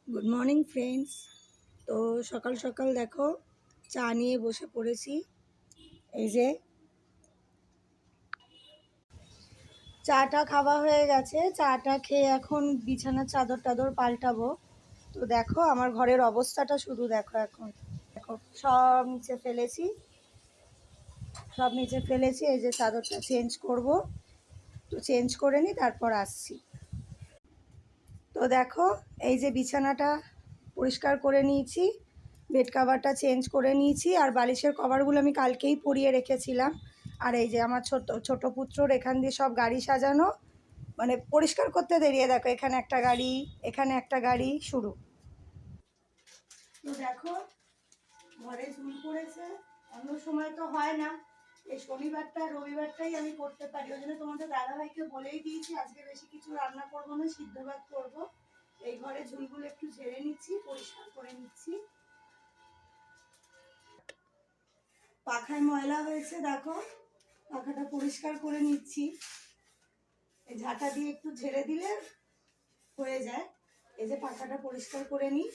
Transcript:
Good morning friends. তো সকাল সকাল দেখো চা নিয়ে বসে পড়েছি। এই যে চাটা খাওয়া হয়ে গেছে, চাটা খেয়ে এখন বিছানার চাদর টাদর পাল্টাবো। তো দেখো আমার ঘরের অবস্থাটা শুধু দেখো, এখন দেখো সব নিচে ফেলেছি। এই যে চাদরটা চেঞ্জ করব, তো চেঞ্জ করে নিই তারপর আসছি। তো দেখো এই যে বিছানাটা পরিষ্কার করে নিয়েছি, বেড কাভারটা চেঞ্জ করে নিয়েছি, আর বালিশের কভারগুলো আমি কালকেই পরিয়ে রেখেছিলাম। আর এই যে আমার ছোট ছোট পুত্রর এখান দিয়ে সব গাড়ি সাজানো, মানে পরিষ্কার করতে দেরিয়ে দেখো এখানে একটা গাড়ি, এখানে একটা গাড়ি শুরু। তো দেখো ঘরে ঝুল পড়েছে, অন্য সময় তো হয় না, এই শনিবারটা রবিবারটাই আমি করতে পারি। ওই জন্য তোমাদের দাদাভাইকে বলেই দিয়েছি আজকে বেশি কিছু রান্না করবো না, সিদ্ধ ভাত করবো। এই ঘরে ঝুলগুলো একটু ঝেড়ে নিচ্ছি, পরিষ্কার করে নিচ্ছি। পাখায় ময়লা হয়েছে দেখো, পাখাটা পরিষ্কার করে নিচ্ছি। এই ঝাঁটা দিয়ে একটু ঝেড়ে দিলে হয়ে যায়। এই যে পাখাটা পরিষ্কার করে নিই।